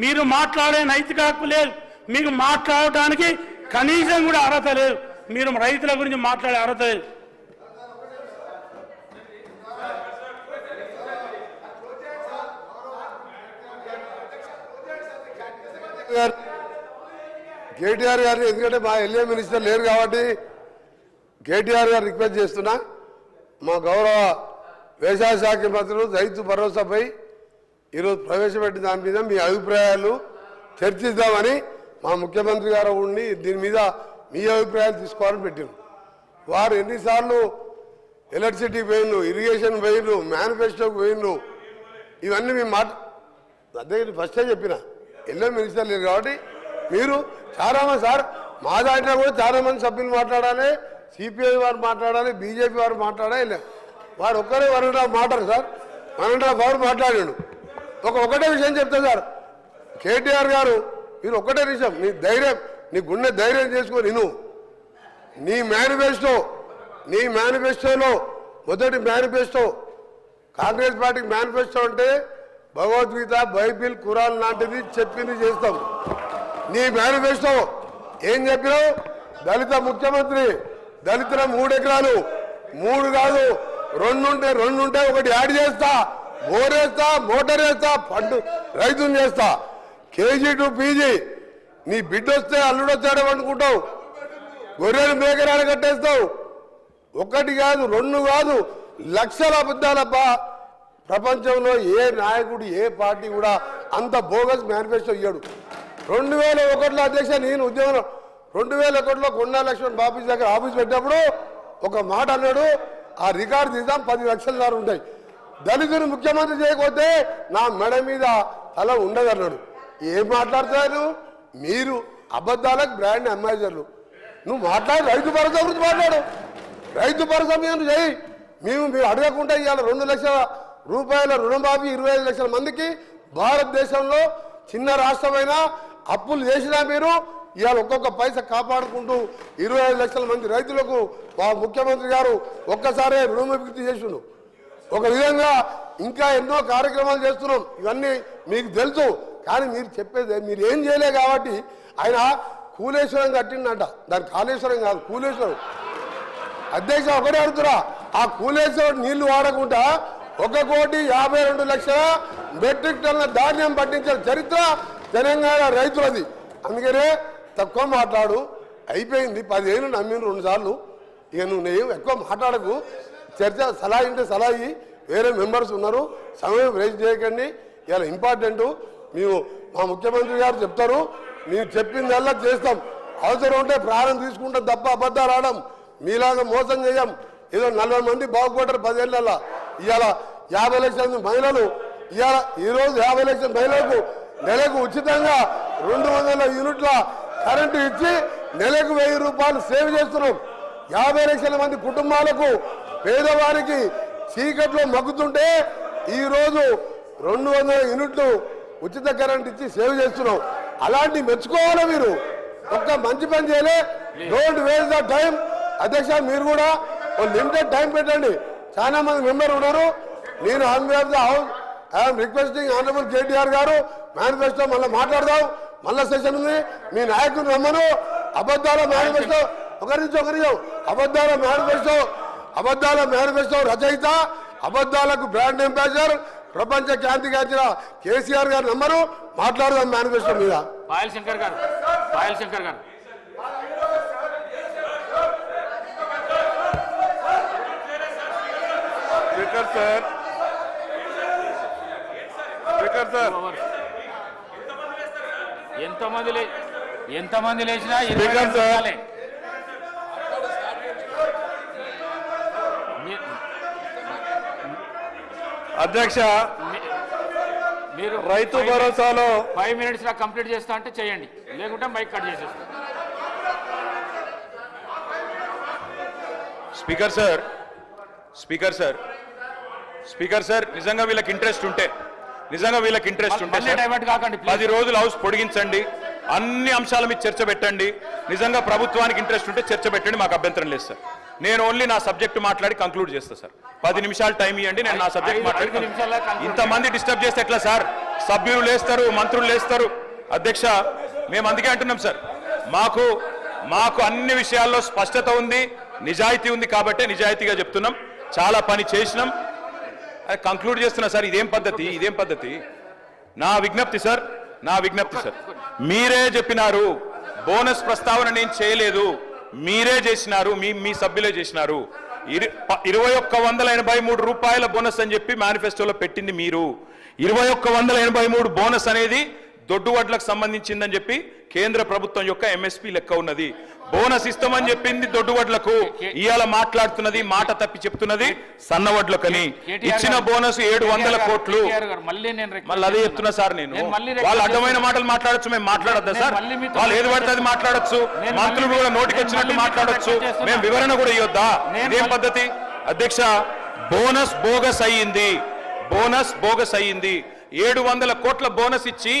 మీరు మాట్లాడే నైతిక హక్కు లేదు, మీకు మాట్లాడటానికి కనీసం కూడా అర్హత లేదు, మీరు రైతుల గురించి మాట్లాడే అర్హత లేదు. కేటీఆర్ గారిని, ఎందుకంటే మా ఎల్ఏ మినిస్టర్ లేరు కాబట్టి కేటీఆర్ గారు రిక్వెస్ట్ చేస్తున్నా, మా గౌరవ వ్యవసాయ శాఖ మంత్రులు రైతు భరోసాపై ఈరోజు ప్రవేశపెట్టిన దాని మీద మీ అభిప్రాయాలు చర్చిద్దామని మా ముఖ్యమంత్రి గారు ఉండి దీని మీద మీ అభిప్రాయాలు తీసుకోవాలని పెట్టారు. వారు ఎన్నిసార్లు ఎలక్ట్రిసిటీ పోయిన్లు, ఇరిగేషన్ పోయిన్లు, మేనిఫెస్టోకి పోయిన్లు, ఇవన్నీ మేము అదే ఫస్టే చెప్పిన ఎల్ఏ మినిస్టర్ లేరు కాబట్టి మీరు చాలామంది సార్ మా దాంట్లో కూడా చాలామంది సభ్యులు మాట్లాడాలి, సిపిఐ వారు మాట్లాడాలి, బీజేపీ వారు మాట్లాడాలి. వాడు ఒక్కరే 1.5 మాట్లాడు సార్, 1.5 అవర్ మాట్లాడాడు. ఒకటే విషయం చెప్తా సార్, కేటీఆర్ గారు మీరు ఒకటే విషయం, నీ ధైర్యం, నీ గుండె ధైర్యం చేసుకొని నీ మేనిఫెస్టోలో మొదటి మేనిఫెస్టో కాంగ్రెస్ పార్టీకి మేనిఫెస్టో అంటే భగవద్గీత, బైబిల్, ఖురాన్ లాంటిది చెప్పింది చేస్తాం. నీ మేనిఫెస్టో ఏం చెప్పినావు? దళిత ముఖ్యమంత్రి, దళితుల 3 ఎకరాలు, 3 కాదు 2 ఉంటే ఒకటి యాడ్ చేస్తా, బోరేస్తా, మోటార్ వేస్తా, పండు రైతులు చేస్తా, కేజీ టు పీజీ. నీ బిడ్డ వస్తే అల్లుడు వచ్చాడు అనుకుంటావు, గొర్రెలు మేకరాలు కట్టేస్తావు. 1 కాదు 2 కాదు, లక్షల అబద్ధాలబ్బా. ప్రపంచంలో ఏ నాయకుడు, ఏ పార్టీ కూడా అంత బోగస్ మేనిఫెస్టో ఇయ్యాడు. 2001లో అధ్యక్ష నేను ఉద్యమంలో 2001లో కొండా లక్ష్మణ్ బాబు దగ్గర ఆఫీస్ పెట్టినప్పుడు ఒక మాట అన్నాడు, ఆ రికార్డు తీద్దాం 10 లక్షల ఉంటాయి, దళితులు ముఖ్యమంత్రి చేయకపోతే నా మెడ మీద తల ఉండదు అన్నాడు. ఏం మాట్లాడతారు మీరు? అబద్ధాలకు బ్రాండ్ అంబాసిడర్లు. నువ్వు మాట్లాడు, రైతు భరోసా గురించి మాట్లాడు, రైతు భరోసా మీద చేయి. మేము అడగకుండా ఇవాళ 2 లక్షల రూపాయల రుణమాఫీ 25 లక్షల మందికి, భారతదేశంలో చిన్న రాష్ట్రమైన అప్పులు చేసినా మీరు ఇవాళ ఒక్కొక్క పైసా కాపాడుకుంటూ 25 లక్షల మంది రైతులకు మా ముఖ్యమంత్రి గారు ఒక్కసారే రుణమాఫీ చేసిండు. ఒక విధంగా ఇంకా ఎన్నో కార్యక్రమాలు చేస్తున్నాం, ఇవన్నీ మీకు తెలుసు. కానీ మీరు చెప్పేది మీరు ఏం చేయలే కాబట్టి ఆయన కూలేశ్వరం కట్టిండంట, దాని కాళేశ్వరం కాదు కూలేశ్వరం. అధ్యక్ష ఒకటే అడుగుతురా, ఆ కూలేశ్వరం నీళ్లు వాడకుండా 1,52,00,000 మెట్రిక్ టన్నుల ధాన్యం పట్టించిన చరిత్ర తెలంగాణ రైతులది. అందుకనే తక్కువ మాట్లాడు, అయిపోయింది. 10 ఏళ్ళు నమ్మిన 2 సార్లు. ఇక నువ్వు ఎక్కువ మాట్లాడకు, చర్చ సలహా ఇంటే సలహా ఇయ్యి. వేరే మెంబర్స్ ఉన్నారు, సమయం వేస్ట్ చేయకండి. ఇలా ఇంపార్టెంట్ మేము మా ముఖ్యమంత్రి గారు చెప్తారు, మేము చెప్పిందల్లా చేస్తాం. అవసరం ఉంటే ప్రాణం తీసుకుంటాం తప్ప అబద్ధాలు ఆడం. మీలాగా మోసం చేయం. ఏదో 40 మంది బాగుపడ్డారు 10 ఏళ్ళ. ఇవాళ 50 లక్షల మహిళలు, ఈరోజు 50 లక్షల మహిళలకు నెలకు ఉచితంగా 200 యూనిట్ల కరెంటు ఇచ్చి నెలకు 1000 రూపాయలు సేవ్ చేస్తున్నాం. 50 లక్షల మంది కుటుంబాలకు, పేదవారికి చీకట్లో మగ్గుతుంటే ఈరోజు 200 యూనిట్లు ఉచిత కరెంట్ ఇచ్చి సేవ్ చేస్తున్నాం. అలాంటి మెచ్చుకోవాలి మీరు. ఒక్క మంచి పని చేయలే. Don't waste the time. అధ్యక్ష మీరు కూడా లిమిటెడ్ టైం పెట్టండి. చాలా మంది మెంబర్ ఉన్నారు. నేను on behalf the house I'm requesting honourable KTR గారు, మేనిఫెస్టో మళ్ళీ మాట్లాడదాం, మళ్ళా సెషన్ ఉంది. మీ నాయకుడు రమ్మను. అబద్ధాల మేనిఫెస్టో ఒక నిమిషం అబద్ధాల మేనిఫెస్టో రచయిత, అబద్ధాలకు బ్రాండ్ అంబాసిడర్, ప్రపంచ ఖ్యాతి గాంచిన కేసీఆర్ గారు నమ్మరు. మాట్లాడదాం మేనిఫెస్టో మీద. పాయల్ శంకర్ గారు స్పీకర్ సార్ ఎంతమంది లేచినా స్పీకర్ సార్ అధ్యక్ష మీరు రైతు భరోసాలో 5 minutes లా కంప్లీట్ చేస్తా అంటే చేయండి, లేకుంటే మైక్ కట్ చేసేస్తాం. స్పీకర్ సార్ నిజంగా వీళ్ళకి ఇంట్రెస్ట్ ఉంటే డైవర్ట్ కాకండి. 10 రోజులు హౌస్ పొడిగించండి, అన్ని అంశాల మీద చర్చ పెట్టండి. నిజంగా ప్రభుత్వానికి ఇంట్రెస్ట్ ఉంటే చర్చ పెట్టండి, మాకు అభ్యంతరం లేదు సార్. నేను ఓన్లీ నా సబ్జెక్ట్ మాట్లాడి కంక్లూడ్ చేస్తా సార్. 10 నిమిషాలు టైం ఇవ్వండి, నేను నా సబ్జెక్ట్ మాట్లాడి. ఇంతమంది డిస్టర్బ్ చేస్తే ఎట్లా సార్? సభ్యులు లేస్తారు, మంత్రులు లేస్తారు. అధ్యక్ష, మేము అందుకే అంటున్నాం సార్, మాకు అన్ని విషయాల్లో స్పష్టత ఉంది, నిజాయితీ ఉంది కాబట్టి నిజాయితీగా చెప్తున్నాం. చాలా పని చేసినాం. కంక్లూడ్ చేస్తున్నా సార్. ఇదేం పద్ధతి? నా విజ్ఞప్తి సార్, మీరే చెప్పినారు బోనస్ ప్రస్తావన నేను చేయలేదు, మీరే చేసినారు, మీ సభ్యులే చేసినారు. 2183 రూపాయల బోనస్ అని చెప్పి మేనిఫెస్టోలో పెట్టింది మీరు. 2183 బోనస్ అనేది దొడ్డువడ్లకు సంబంధించిందని చెప్పి కేంద్ర ప్రభుత్వం యొక్క ఎంఎస్పీ లెక్క ఉన్నది. బోనస్ ఇస్తామని చెప్పింది దొడ్డువడ్లకు, ఇవాళ మాట్లాడుతున్నది మాట తప్పి చెప్తున్నది సన్నవడ్లకని. ఇచ్చిన బోనస్ 700 కోట్లు. మళ్ళీ అదే చెప్తున్నా సార్ నేను. వాళ్ళు అడ్డమైన మాటలు మాట్లాడచ్చు, మేము మాట్లాడద్దా సార్? వాళ్ళు ఏది పడితే అది మాట్లాడచ్చు, మంత్రులు కూడా నోటికి వచ్చినట్టు మాట్లాడచ్చు, మేము వివరణ కూడా ఇవ్వద్దా? ఇదేం పద్ధతి? అధ్యక్ష, బోనస్ బోగస్ అయ్యింది. 700 కోట్ల బోనస్ ఇచ్చి